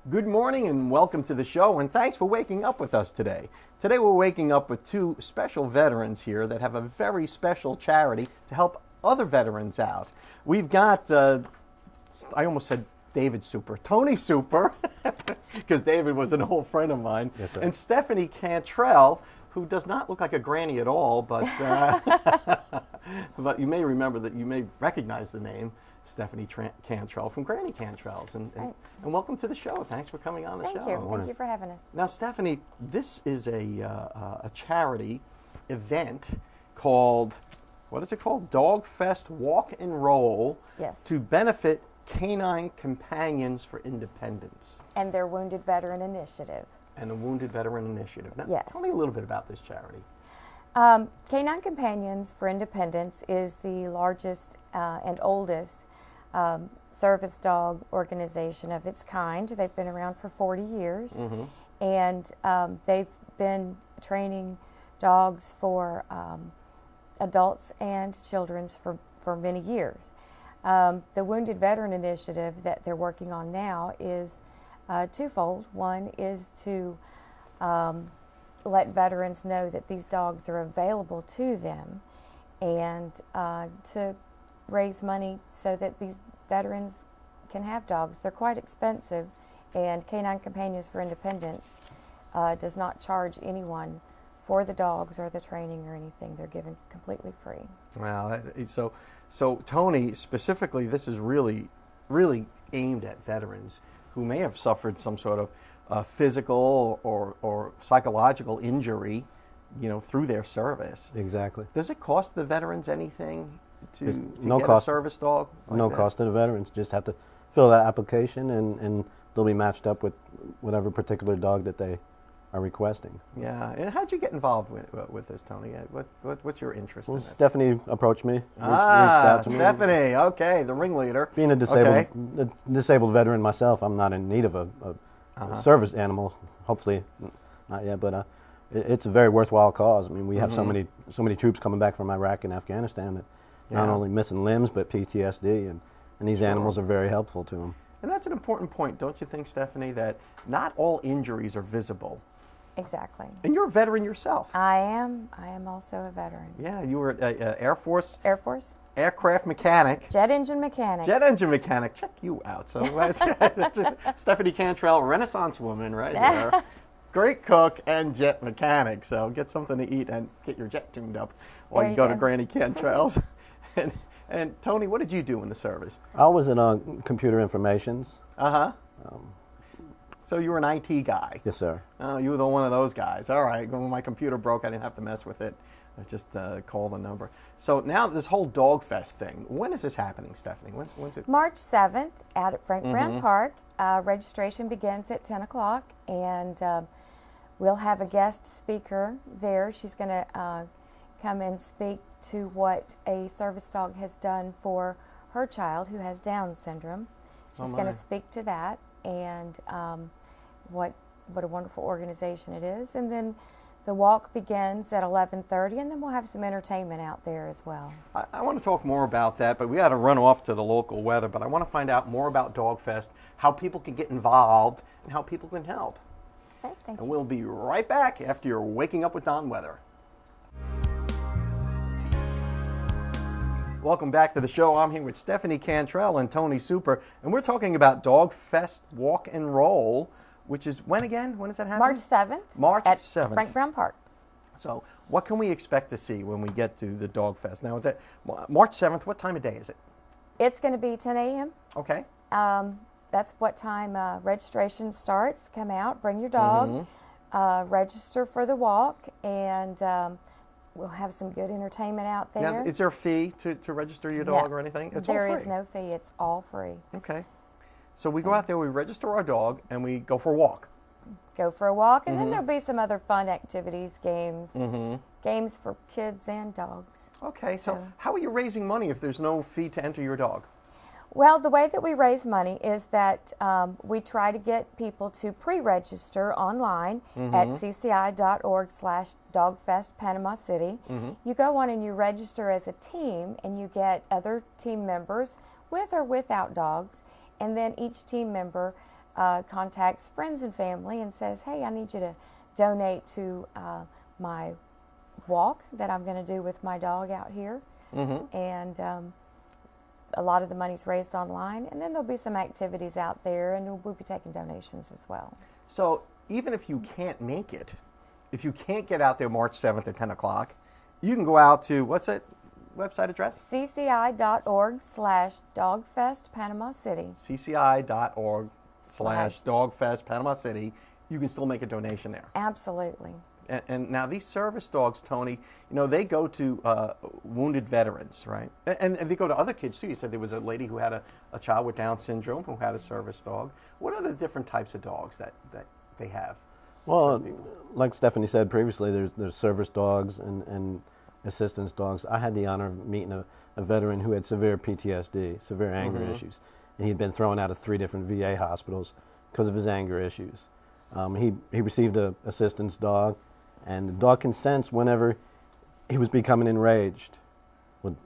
Good morning and welcome to the show, and thanks for waking up with us today. Today we're waking up with two special veterans here that have a very special charity to help other veterans out. We've got, I almost said David Super, Tony Super, because David was an old friend of mine, Yes, sir. and Stephanie Cantrell, who does not look like a granny at all, but, but you may remember that you may recognize the name. Stephanie Cantrell from Granny Cantrell's. And welcome to the show. Thanks for coming on the show. Thank you. Thank you for having us. Now, Stephanie, this is a charity event called, what is it called? Dog Fest Walk and Roll. Yes. To benefit Canine Companions for Independence. And their Wounded Veteran Initiative. And the Wounded Veteran Initiative. Now, Yes. tell me a little bit about this charity. Canine Companions for Independence is the largest and oldest service dog organization of its kind. They've been around for 40 years, and they've been training dogs for adults and children for many years. The Wounded Veteran Initiative that they're working on now is twofold. One is to let veterans know that these dogs are available to them, and to raise money so that these veterans can have dogs. They're quite expensive, and Canine Companions for Independence does not charge anyone for the dogs or the training or anything. They're given completely free. Wow. So Tony, specifically, this is really aimed at veterans who may have suffered some sort of physical or psychological injury, through their service. Exactly. Does it cost the veterans anything to no get cost. a service dog like No this? cost to the veterans. Just have to fill that application, and they'll be matched up with whatever particular dog that they are requesting. Yeah. And how'd you get involved with this, Tony? What's your interest Well, in this? Stephanie approached me. Reached out to me. Stephanie. Okay, the ringleader. Being a disabled veteran myself, I'm not in need of a service animal. Hopefully, not yet. But it's a very worthwhile cause. I mean, we have so many troops coming back from Iraq and Afghanistan that not only missing limbs but PTSD, and these animals are very helpful to them. And that's an important point, don't you think, Stephanie? That not all injuries are visible. Exactly. And you're a veteran yourself. I am also a veteran. Yeah, you were Air Force aircraft mechanic. Jet engine mechanic. Jet engine mechanic. Check you out. So that's Stephanie Cantrell, Renaissance woman right here. Great cook and jet mechanic. So get something to eat and get your jet tuned up while There you you go go. to Granny Cantrell's. And Tony, what did you do in the service? I was in computer informations. So you were an IT guy. Yes, sir. Oh, you were one of those guys. All right. When my computer broke, I didn't have to mess with it. I just call the number. So now this whole Dog Fest thing, when is this happening, Stephanie? When's it? March 7th out at Frank Brown Park. Registration begins at 10 o'clock, and we'll have a guest speaker there. She's going to come and speak to what a service dog has done for her child who has Down syndrome. She's going to speak to that, and what a wonderful organization it is. And then the walk begins at 11:30, and then we'll have some entertainment out there as well. I want to talk more about that, but we got to run off to the local weather. But I want to find out more about Dog Fest, how people can get involved, and how people can help. Okay, thank And you. we'll be right back after your Waking Up with Don weather. Welcome back to the show. I'm here with Stephanie Cantrell and Tony Super, and we're talking about Dog Fest Walk and Roll, which is when again? When does that happen? March 7th. March at 7th. Frank Brown Park. So what can we expect to see when we get to the Dog Fest? Now, it's at March 7th. What time of day is it? It's going to be 10 a.m. Okay. That's what time registration starts. Come out, bring your dog, register for the walk, and we'll have some good entertainment out there. Now, is there a fee to register your dog or anything? It's all free. There is no fee. It's all free. Okay. So we go out there, we register our dog, and we go for a walk. Go for a walk, and then there'll be some other fun activities, games for kids and dogs. Okay. So how are you raising money if there's no fee to enter your dog? Well, the way that we raise money is that we try to get people to pre-register online at cci.org/dogfest Panama City. You go on and you register as a team, and you get other team members with or without dogs, and then each team member contacts friends and family and says, hey, I need you to donate to my walk that I'm going to do with my dog out here. And a lot of the money's raised online, and then there'll be some activities out there, and we'll be taking donations as well. So even if you can't make it, if you can't get out there March 7th at 10 o'clock, you can go out to, what's that website address? cci.org/Dogfest Panama City. cci.org/Dogfest Panama City. You can still make a donation there. Absolutely. And now these service dogs, Tony, they go to wounded veterans, right? And they go to other kids too. You said there was a lady who had a child with Down syndrome who had a service dog. What are the different types of dogs that they have? Well, like Stephanie said previously, there's service dogs and assistance dogs. I had the honor of meeting a veteran who had severe PTSD, severe anger issues, and he'd been thrown out of 3 different VA hospitals because of his anger issues. He received an assistance dog, and the dog can sense whenever he was becoming enraged, would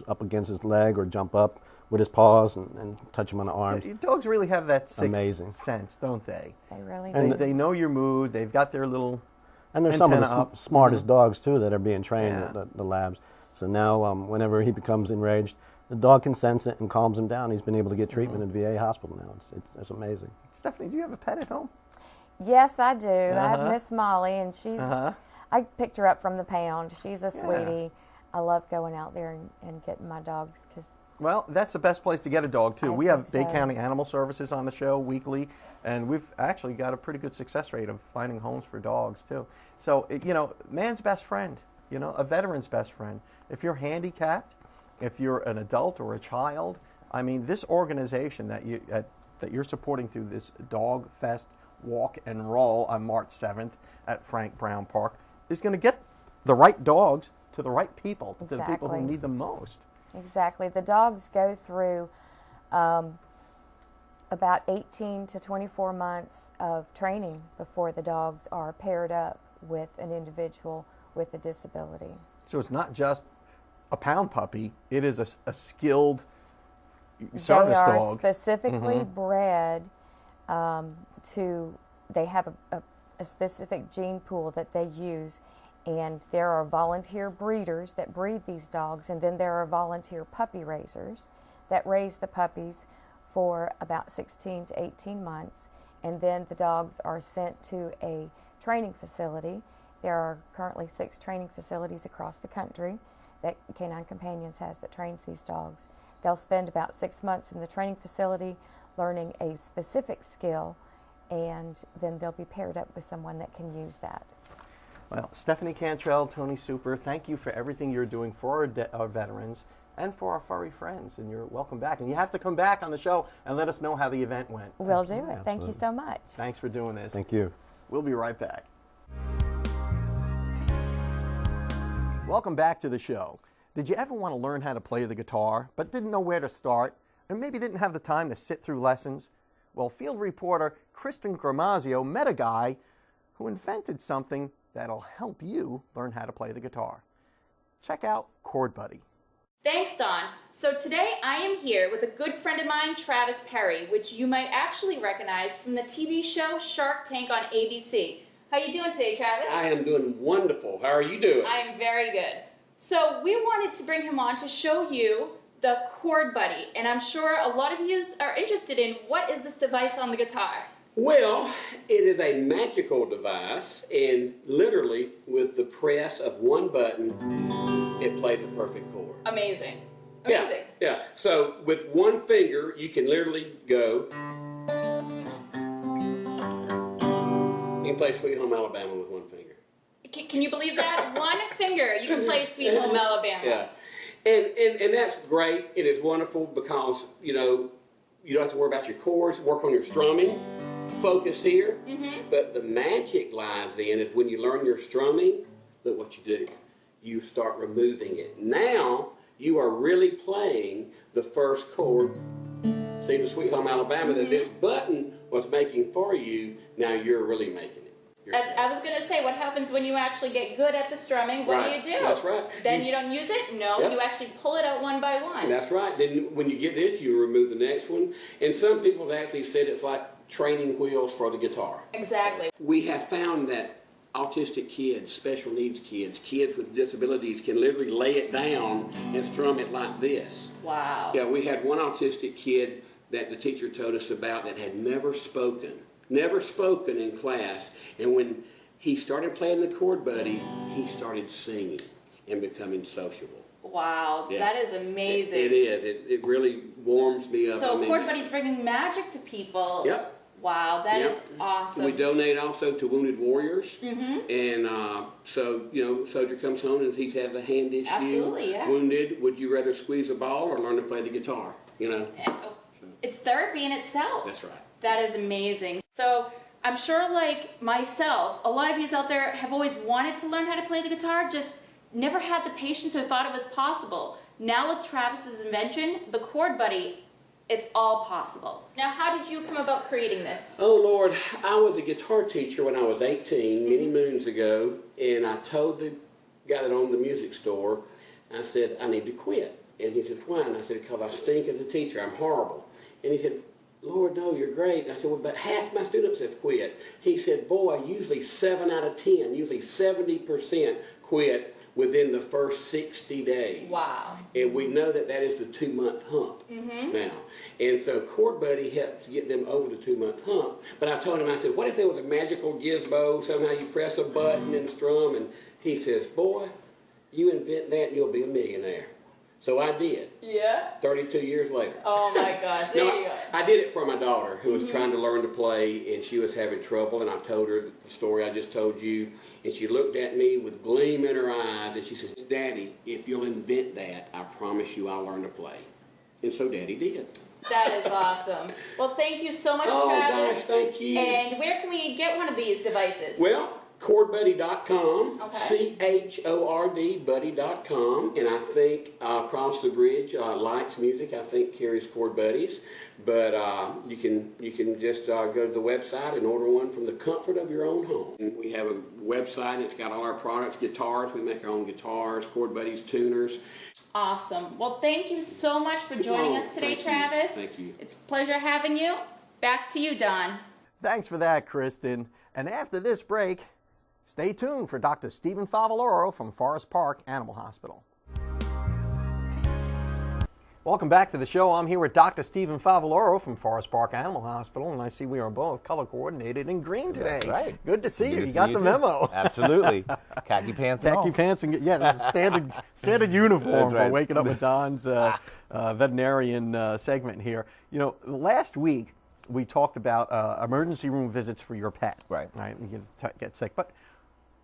up against his leg or jump up with his paws and touch him on the arms. Dogs really have that sixth Amazing sense, don't they? They really And do. They know your mood. They've got their little And there's some of antenna the up. smartest dogs, too, that are being trained Yeah. at the labs. So now, whenever he becomes enraged, the dog can sense it and calms him down. He's been able to get treatment in VA hospital now. It's amazing. Stephanie, do you have a pet at home? Yes, I do. I have Miss Molly, and she's, Uh-huh. I picked her up from the pound. She's a sweetie. I love going out there and getting my dogs because Well, that's the best place to get a dog, too. I We have think Bay so. County Animal Services on the show weekly, and we've actually got a pretty good success rate of finding homes for dogs, too. So, man's best friend, a veteran's best friend. If you're handicapped, if you're an adult or a child, I mean, this organization that you're supporting through this Dog Fest Walk and Roll on March 7th at Frank Brown Park is going to get the right dogs to the right people, to the people who Exactly. need them most. Exactly. The dogs go through about 18 to 24 months of training before the dogs are paired up with an individual with a disability. So it's not just a pound puppy, it is a skilled service They are dog. specifically bred they have a specific gene pool that they use, and there are volunteer breeders that breed these dogs, and then there are volunteer puppy raisers that raise the puppies for about 16 to 18 months, and then the dogs are sent to a training facility. There are currently 6 training facilities across the country that Canine Companions has that trains these dogs. They'll spend about 6 months in the training facility learning a specific skill, and then they'll be paired up with someone that can use that. Well, Stephanie Cantrell, Tony Super, thank you for everything you're doing for our veterans and for our furry friends, and you're welcome back. And you have to come back on the show and let us know how the event went. We'll do it. Thank you Absolutely. so much. Thanks for doing this. Thank you. We'll be right back. Welcome back to the show. Did you ever want to learn how to play the guitar, but didn't know where to start, or maybe didn't have the time to sit through lessons? Well, field reporter Kristen Gramazio met a guy who invented something that'll help you learn how to play the guitar. Check out Chord Buddy. Thanks, Don. So today I am here with a good friend of mine, Travis Perry, which you might actually recognize from the TV show Shark Tank on ABC. How you doing today, Travis? I am doing wonderful. How are you doing? I am very good. So we wanted to bring him on to show you the Chord Buddy, and I'm sure a lot of you are interested in what is this device on the guitar. Well, it is a magical device, and literally with the press of one button, it plays a perfect chord. Amazing. Yeah, Amazing. yeah. So with one finger, you can literally go. You can play Sweet Home Alabama with one finger. Can you believe that? One finger, you can play Sweet Home Alabama. Yeah. And that's great. It is wonderful because, you don't have to worry about your chords, work on your strumming, focus here. Mm-hmm. But the magic lies in is when you learn your strumming, look what you do. You start removing it. Now you are really playing the first chord. See the Sweet Home Alabama that this button was making for you, now you're really making it. I was going to say, what happens when you actually get good at the strumming? What Right. do you do? That's right. Then you don't use it? No, Yep. you actually pull it out one by one. That's right. Then when you get this, you remove the next one. And some people have actually said it's like training wheels for the guitar. Exactly. We have found that autistic kids, special needs kids, kids with disabilities can literally lay it down and strum it like this. Wow. Yeah, we had one autistic kid that the teacher told us about that had never spoken in class, and when he started playing the chord buddy, he started singing and becoming sociable. Wow, Yeah. that is amazing. It is. It really warms me up. So Chord Buddy's bringing magic to people. Yep. Wow, that Yep. is awesome. We donate also to Wounded Warriors. Mm-hmm. And so, soldier comes home and he has a hand issue. Absolutely, yeah. Wounded, would you rather squeeze a ball or learn to play the guitar? It's therapy in itself. That's right. That is amazing. So I'm sure, like myself, a lot of you out there have always wanted to learn how to play the guitar, just never had the patience or thought it was possible. Now with Travis's invention, the Chord Buddy, it's all possible. Now, how did you come about creating this? Oh, Lord, I was a guitar teacher when I was 18, many moons ago, and I told the guy that owned the music store, I said, I need to quit. And he said, why? And I said, because I stink as a teacher. I'm horrible. And he said, Lord, no, you're great. And I said, well, but half my students have quit. He said, boy, usually 7 out of 10, usually 70% quit within the first 60 days. Wow. And we know that that is the 2-month hump now. And so Chord Buddy helps get them over the 2-month hump. But I told him, I said, what if there was a magical gizmo, somehow you press a button and strum? And he says, boy, you invent that and you'll be a millionaire. So I did. Yeah? 32 years later. Oh my gosh, there you go. I did it for my daughter who was trying to learn to play, and she was having trouble, and I told her the story I just told you, and she looked at me with gleam in her eyes, and she says, Daddy, if you'll invent that, I promise you I'll learn to play. And so Daddy did. That is awesome. Well, thank you so much, Oh, Travis. gosh, thank you. And where can we get one of these devices? Well, chordbuddy.com, Okay. CHORD buddy.com, and I think Across the Bridge, Lights Music, I think carries Chord Buddies, but you can just go to the website and order one from the comfort of your own home. And we have a website, it's got all our products, guitars, we make our own guitars, Chord Buddies, tuners. Awesome. Well, thank you so much for joining us today, Thank you. Travis. Thank you. It's a pleasure having you. Back to you, Don. Thanks for that, Kristen. And after this break, stay tuned for Dr. Stephen Favaloro from Forest Park Animal Hospital. Welcome back to the show. I'm here with Dr. Stephen Favaloro from Forest Park Animal Hospital, and I see we are both color coordinated in green today. That's right. Good to see you. Good to You see got you the too. memo. Absolutely. Khaki pants and all. Khaki pants and yeah, this is standard uniform That's for right. Waking Up with Don's veterinarian segment here. Last week we talked about emergency room visits for your pet. Right. Right. You get sick, but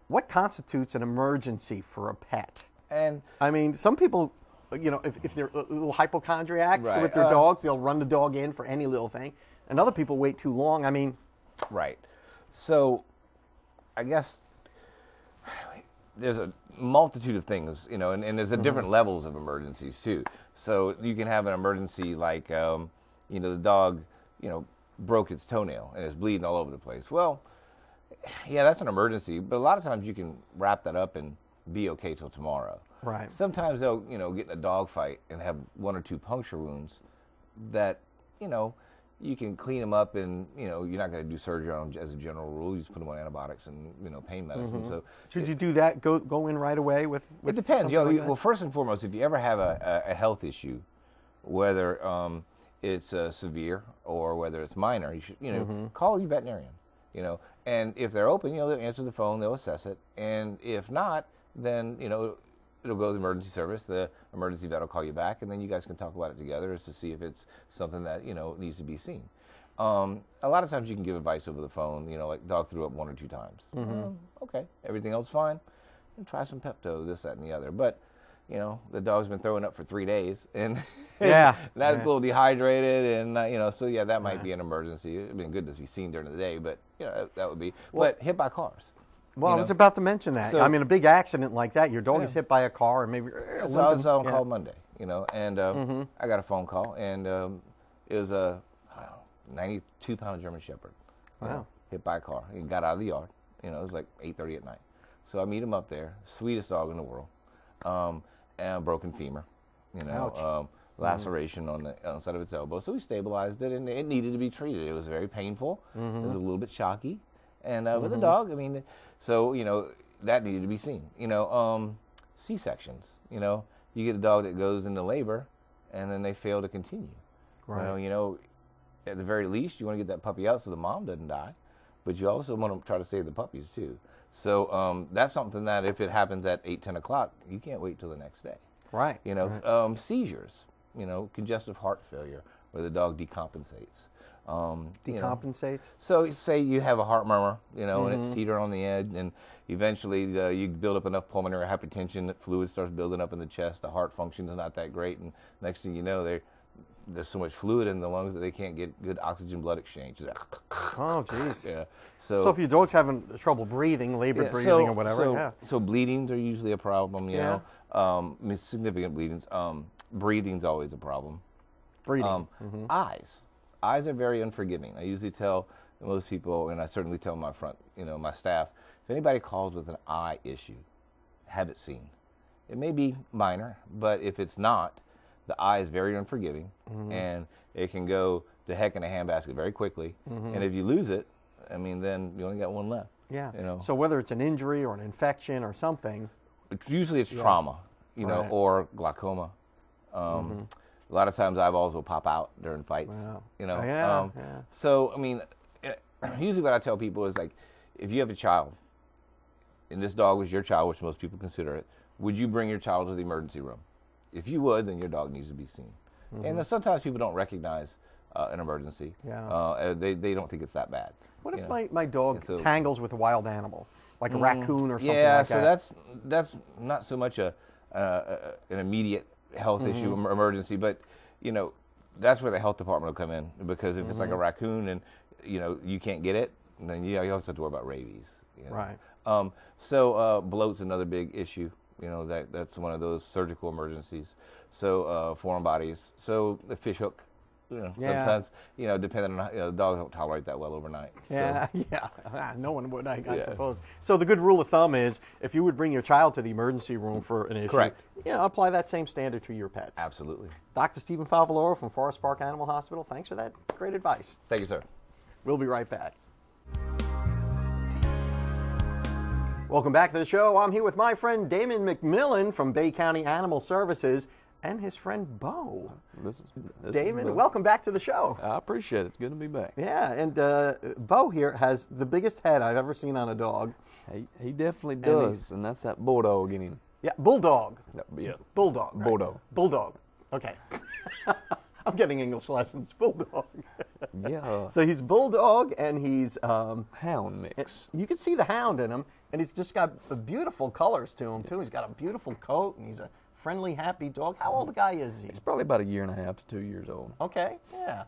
what constitutes an emergency for a pet? And I mean, some people, if they're little hypochondriacs Right. with their dogs, they'll run the dog in for any little thing. And other people wait too long. I mean, right. So I guess there's a multitude of things, and there's a different levels of emergencies too. So you can have an emergency like, the dog, broke its toenail and it's bleeding all over the place. Well, yeah, that's an emergency, but a lot of times you can wrap that up and be okay till tomorrow. right. Sometimes they'll, get in a dog fight and have 1 or 2 puncture wounds that, you can clean them up and, you're not going to do surgery on them as a general rule. You just put them on antibiotics and, pain medicine. So Should you do that? Go in right away with it depends. something like that? Well, first and foremost, if you ever have a health issue, whether it's severe or whether it's minor, you should, call your veterinarian, and if they're open, they'll answer the phone, they'll assess it. And if not, then, it'll go to the emergency service. The emergency vet will call you back, and then you guys can talk about it together as to see if it's something that, needs to be seen. A lot of times you can give advice over the phone, like dog threw up 1 or 2 times. Okay, everything else fine. And try some Pepto, this, that, and the other. But, the dog's been throwing up for 3 days, and Yeah. that's a little dehydrated, and, so yeah, that might be an emergency. It'd been good to be seen during the day, but, that would be. But hit by cars. Well, I was about to mention that. So- I mean, a big accident like that, your dog is hit by a car and maybe So I was on yeah. call Monday, and I got a phone call, and it was a 92-pound German Shepherd. Wow. Hit by a car. He got out of the yard. It was like 8:30 at night. So I meet him up there, sweetest dog in the world, and a broken femur. Ouch. laceration on the side of its elbow. So we stabilized it, and it needed to be treated. It was very painful. It was a little bit shocky. And with the dog, I mean, so, you know, that needed to be seen. You know, C-sections, you know, you get a dog that goes into labor, and then they fail to continue. Right. Well, you know, at the very least, you want to get that puppy out so the mom doesn't die, but you also want to try to save the puppies, too. So that's something that if it happens at 8, 10 o'clock, you can't wait till the next day. Right. You know, seizures, you know, congestive heart failure, where the dog decompensates. Decompensates? You know. So say you have a heart murmur, you know, and it's teetering on the edge, and eventually you build up enough pulmonary hypertension that fluid starts building up in the chest, the heart function is not that great, and next thing you know, there's so much fluid in the lungs that they can't get good oxygen blood exchange. Oh, jeez. Yeah. So if your dog's having trouble breathing, labored breathing or whatever, So bleedings are usually a problem, you know. I mean, significant bleedings. Breathing's always a problem. Breathing. Eyes are very unforgiving. I usually tell most people, and I certainly tell my my staff, if anybody calls with an eye issue, have it seen. It may be minor, but if it's not, the eye is very unforgiving, and it can go to heck in a handbasket very quickly. And if you lose it, I mean, then you only got one left. Yeah. You know. So whether it's an injury or an infection or something, Usually it's trauma, you know, or glaucoma. A lot of times eyeballs will pop out during fights, you know. So, I mean, usually what I tell people is, like, if you have a child, and this dog was your child, which most people consider it, would you bring your child to the emergency room? If you would, then your dog needs to be seen. And then sometimes people don't recognize an emergency. They don't think it's that bad. What if my dog tangles with a wild animal, like a raccoon or something like that? Yeah, so that's not so much an immediate health issue, emergency, but, you know, that's where the health department will come in, because if it's like a raccoon and, you know, you can't get it, then you also have to worry about rabies. You know? Right. So bloat's another big issue. You know, that's one of those surgical emergencies. So foreign bodies. So the fish hook. You know, sometimes, you know, depending on, the dogs don't tolerate that well overnight. Yeah, no one would, I suppose. So the good rule of thumb is, if you would bring your child to the emergency room for an issue, correct, apply that same standard to your pets. Absolutely. Dr. Stephen Favaloro from Forest Park Animal Hospital, thanks for that great advice. Thank you, sir. We'll be right back. Welcome back to the show. I'm here with my friend Damon McMillan from Bay County Animal Services, and his friend Bo. This Damon, welcome back to the show. I appreciate it. It's good to be back. Yeah, and Bo here has the biggest head I've ever seen on a dog. He definitely does, and that's that bulldog in him. Yeah, bulldog. Yeah. Bulldog. Right? Bulldog. Bulldog. Okay. I'm getting English lessons. Bulldog. Yeah. So he's bulldog, and he's hound mix. You can see the hound in him, and he's just got beautiful colors to him too. He's got a beautiful coat, and he's a friendly, happy dog. How old a guy is he? He's probably about 1.5 to 2 years old. Okay, yeah.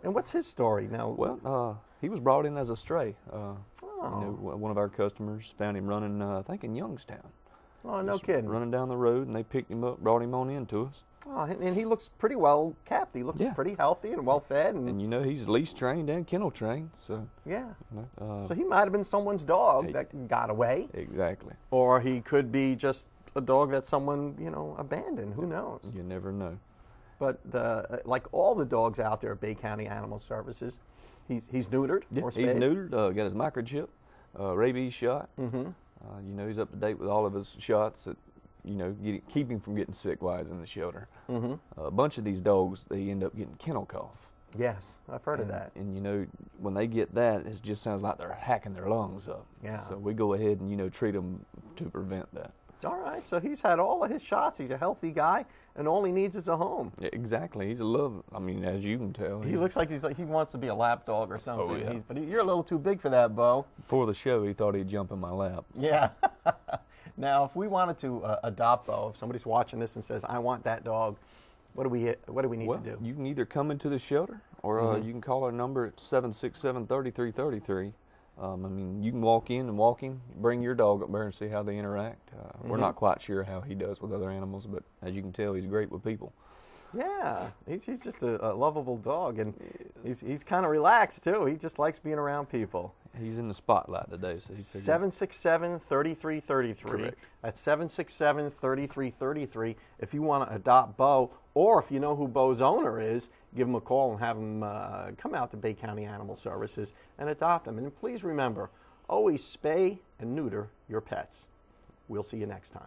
And what's his story now? Well, he was brought in as a stray. One of our customers found him running, I think, in Youngstown. Oh, no kidding. Running down the road, and they picked him up, brought him on in to us. Oh, and he looks pretty well kept. He looks pretty healthy and well fed. And he's leash trained and kennel trained. So so he might have been someone's dog that got away. Exactly. Or he could be just a dog that someone abandoned. Who knows? You never know. But like all the dogs out there at Bay County Animal Services, he's neutered. Yeah, or he's spayed. neutered. Got his microchip, rabies shot. He's up to date with all of his shots that keep him from getting sick while he's in the shelter. A bunch of these dogs, they end up getting kennel cough. Yes, I've heard of that. And when they get that, it just sounds like they're hacking their lungs up. Yeah. So we go ahead and treat them to prevent that. It's all right. So he's had all of his shots. He's a healthy guy, and all he needs is a home. Yeah, exactly. He's a love. I mean, as you can tell, he looks like he wants to be a lap dog or something. Oh, yeah. But you're a little too big for that, Bo. Before the show, he thought he'd jump in my lap. So. Yeah. Now, if we wanted to adopt Bo, if somebody's watching this and says, "I want that dog," what do we need to do? You can either come into the shelter, or you can call our number at 767-3333. You can walk in and bring your dog up there and see how they interact. We're not quite sure how he does with other animals, but as you can tell, he's great with people. Yeah, he's just a lovable dog, and he's kind of relaxed too. He just likes being around people. He's in the spotlight today, so he 767-3333. Correct. That's 767-3333. If you want to adopt Bo, Or if you know who Bo's owner is, give him a call and have him come out to Bay County Animal Services and adopt them. And please remember, always spay and neuter your pets. We'll see you next time.